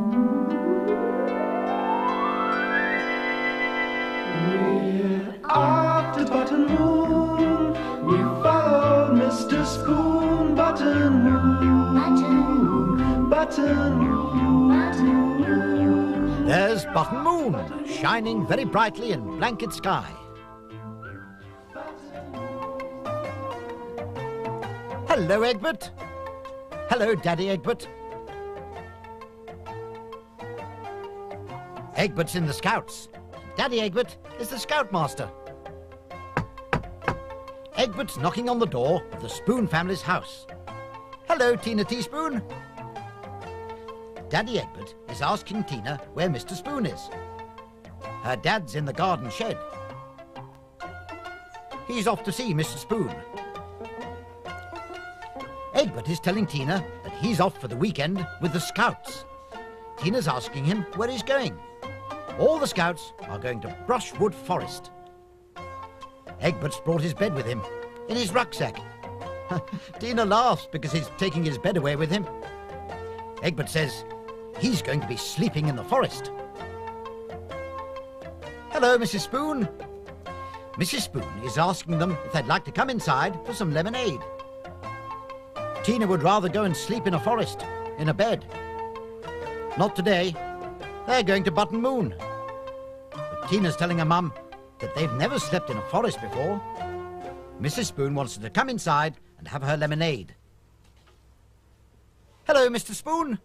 We're off to Button Moon. We follow Mr. Spoon. Button Moon. Button Moon. There's Button Moon, shining very brightly in blanket sky. Hello, Egbert. Hello, Daddy Egbert. Egbert's in the Scouts. Daddy Egbert is the Scoutmaster. Egbert's knocking on the door of the Spoon family's house. Hello, Tina Teaspoon. Daddy Egbert is asking Tina where Mr. Spoon is. Her dad's in the garden shed. He's off to see Mr. Spoon. Egbert is telling Tina that he's off for the weekend with the Scouts. Tina's asking him where he's going. All the Scouts are going to Brushwood Forest. Egbert's brought his bed with him, in his rucksack. Tina laughs because he's taking his bed away with him. Egbert says he's going to be sleeping in the forest. Hello, Mrs. Spoon. Mrs. Spoon is asking them if they'd like to come inside for some lemonade. Tina would rather go and sleep in a forest, in a bed. Not today. They're going to Button Moon. But Tina's telling her mum that they've never slept in a forest before. Mrs. Spoon wants her to come inside and have her lemonade. Hello, Mr. Spoon.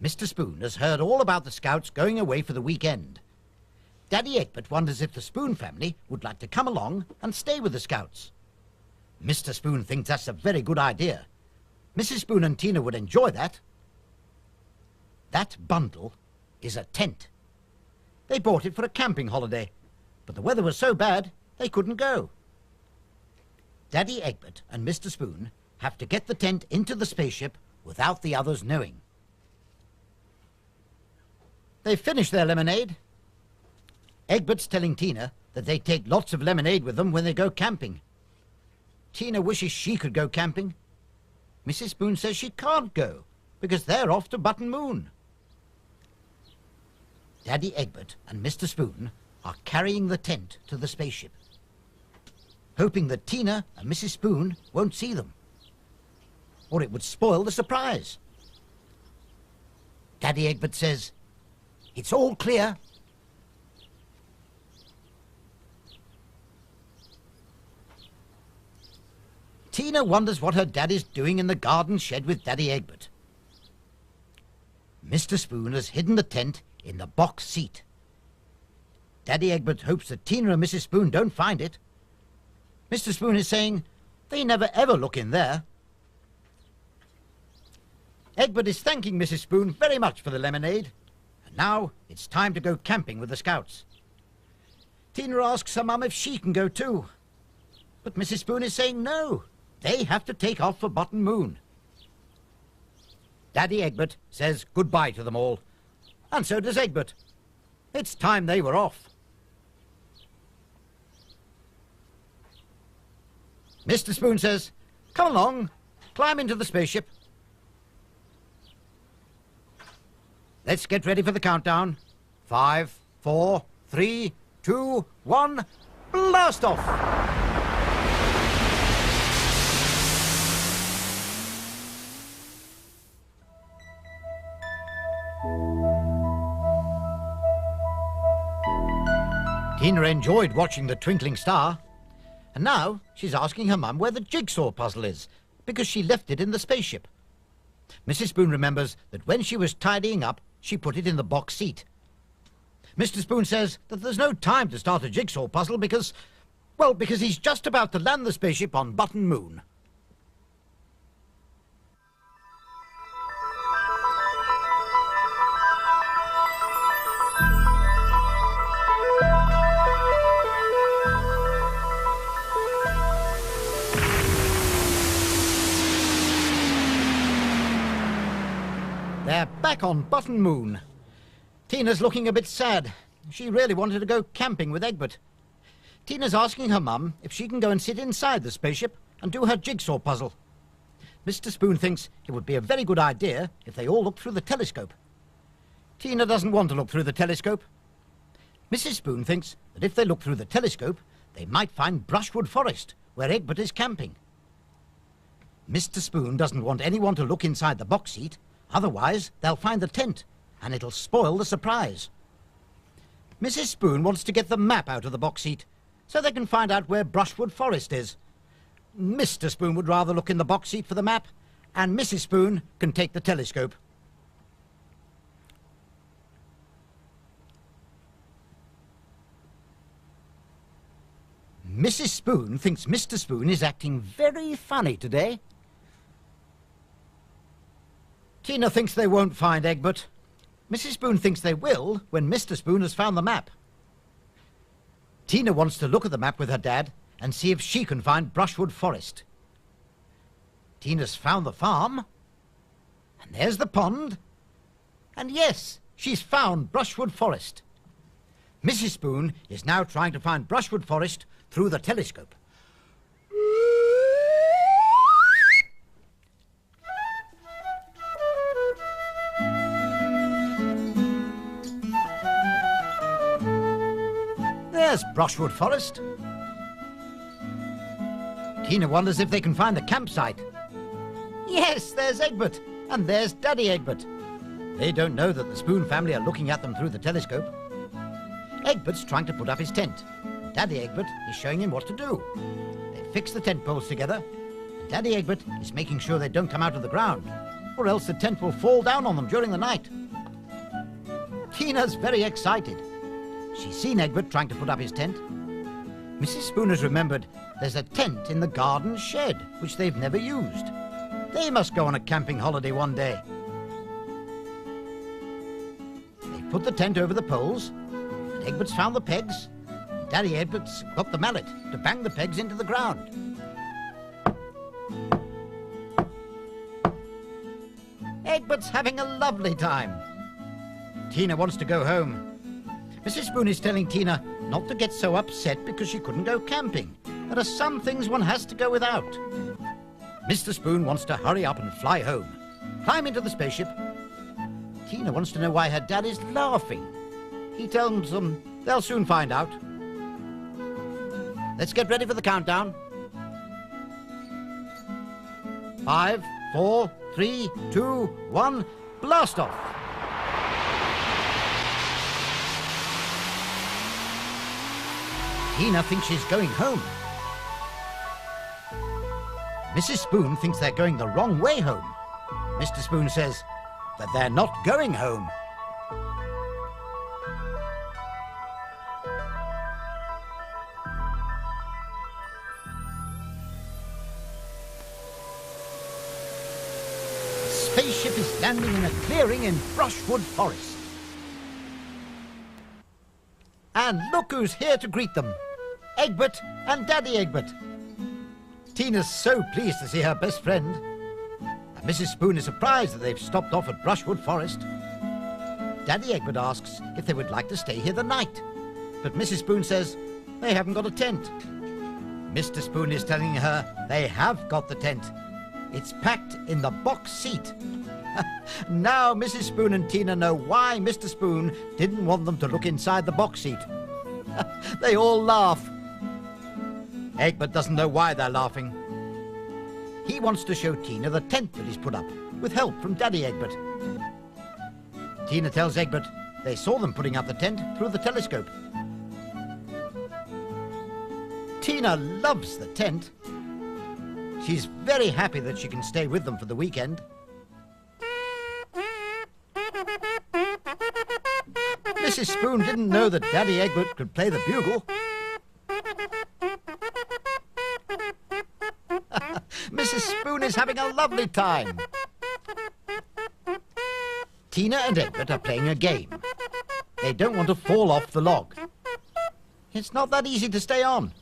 Mr. Spoon has heard all about the Scouts going away for the weekend. Daddy Egbert wonders if the Spoon family would like to come along and stay with the Scouts. Mr. Spoon thinks that's a very good idea. Mrs. Spoon and Tina would enjoy that. That bundle is a tent. They bought it for a camping holiday, but the weather was so bad they couldn't go. Daddy Egbert and Mr. Spoon have to get the tent into the spaceship without the others knowing. They've finished their lemonade. Egbert's telling Tina that they take lots of lemonade with them when they go camping. Tina wishes she could go camping. Mrs. Spoon says she can't go because they're off to Button Moon. Daddy Egbert and Mr. Spoon are carrying the tent to the spaceship, hoping that Tina and Mrs. Spoon won't see them, or it would spoil the surprise. Daddy Egbert says, "It's all clear." Tina wonders what her dad is doing in the garden shed with Daddy Egbert. Mr. Spoon has hidden the tent in the box seat. Daddy Egbert hopes that Tina and Mrs. Spoon don't find it. Mr. Spoon is saying they never ever look in there. Egbert is thanking Mrs. Spoon very much for the lemonade. And now it's time to go camping with the Scouts. Tina asks her mum if she can go too. But Mrs. Spoon is saying no. They have to take off for Button Moon. Daddy Egbert says goodbye to them all. And so does Egbert. It's time they were off. Mr. Spoon says, "Come along, climb into the spaceship. Let's get ready for the countdown. 5, 4, 3, 2, 1, blast off!" Tina enjoyed watching the twinkling star, and now she's asking her mum where the jigsaw puzzle is, because she left it in the spaceship. Mrs. Spoon remembers that when she was tidying up, she put it in the box seat. Mr. Spoon says that there's no time to start a jigsaw puzzle because he's just about to land the spaceship on Button Moon. They're back on Button Moon. Tina's looking a bit sad. She really wanted to go camping with Egbert. Tina's asking her mum if she can go and sit inside the spaceship and do her jigsaw puzzle. Mr. Spoon thinks it would be a very good idea if they all looked through the telescope. Tina doesn't want to look through the telescope. Mrs. Spoon thinks that if they look through the telescope, they might find Brushwood Forest, where Egbert is camping. Mr. Spoon doesn't want anyone to look inside the box seat, otherwise they'll find the tent, and it'll spoil the surprise. Mrs. Spoon wants to get the map out of the box seat, so they can find out where Brushwood Forest is. Mr. Spoon would rather look in the box seat for the map, and Mrs. Spoon can take the telescope. Mrs. Spoon thinks Mr. Spoon is acting very funny today. Tina thinks they won't find Egbert. Mrs. Spoon thinks they will when Mr. Spoon has found the map. Tina wants to look at the map with her dad and see if she can find Brushwood Forest. Tina's found the farm, and there's the pond, and yes, she's found Brushwood Forest. Mrs. Spoon is now trying to find Brushwood Forest through the telescope. There's Brushwood Forest. Tina wonders if they can find the campsite. Yes, there's Egbert, and there's Daddy Egbert. They don't know that the Spoon family are looking at them through the telescope. Egbert's trying to put up his tent. Daddy Egbert is showing him what to do. They fix the tent poles together, and Daddy Egbert is making sure they don't come out of the ground, or else the tent will fall down on them during the night. Tina's very excited. She's seen Egbert trying to put up his tent. Mrs. Spoon has remembered there's a tent in the garden shed, which they've never used. They must go on a camping holiday one day. They've put the tent over the poles, and Egbert's found the pegs. Daddy Egbert's got the mallet to bang the pegs into the ground. Egbert's having a lovely time. Tina wants to go home. Mrs. Spoon is telling Tina not to get so upset because she couldn't go camping. There are some things one has to go without. Mr. Spoon wants to hurry up and fly home. Climb into the spaceship. Tina wants to know why her dad is laughing. He tells them they'll soon find out. Let's get ready for the countdown. 5, 4, 3, 2, 1, blast off! Tina thinks she's going home. Mrs. Spoon thinks they're going the wrong way home. Mr. Spoon says that they're not going home. The spaceship is landing in a clearing in Brushwood Forest. And look who's here to greet them. Egbert and Daddy Egbert. Tina's so pleased to see her best friend. And Mrs. Spoon is surprised that they've stopped off at Brushwood Forest. Daddy Egbert asks if they would like to stay here the night. But Mrs. Spoon says they haven't got a tent. Mr. Spoon is telling her they have got the tent. It's packed in the box seat. Now Mrs. Spoon and Tina know why Mr. Spoon didn't want them to look inside the box seat. They all laugh. Egbert doesn't know why they're laughing. He wants to show Tina the tent that he's put up, with help from Daddy Egbert. Tina tells Egbert they saw them putting up the tent through the telescope. Tina loves the tent. She's very happy that she can stay with them for the weekend. Mrs. Spoon didn't know that Daddy Egbert could play the bugle. Mrs. Spoon is having a lovely time. Tina and Egbert are playing a game. They don't want to fall off the log. It's not that easy to stay on.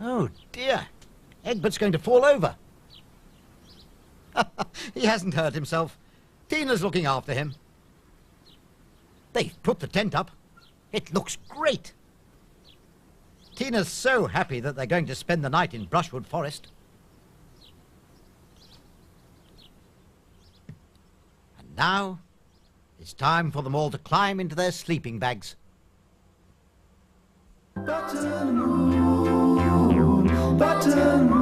Oh dear, Egbert's going to fall over. He hasn't hurt himself. Tina's looking after him. They've put the tent up. It looks great. Tina's so happy that they're going to spend the night in Brushwood Forest. And now, It's time for them all to climb into their sleeping bags. Button moon, button moon.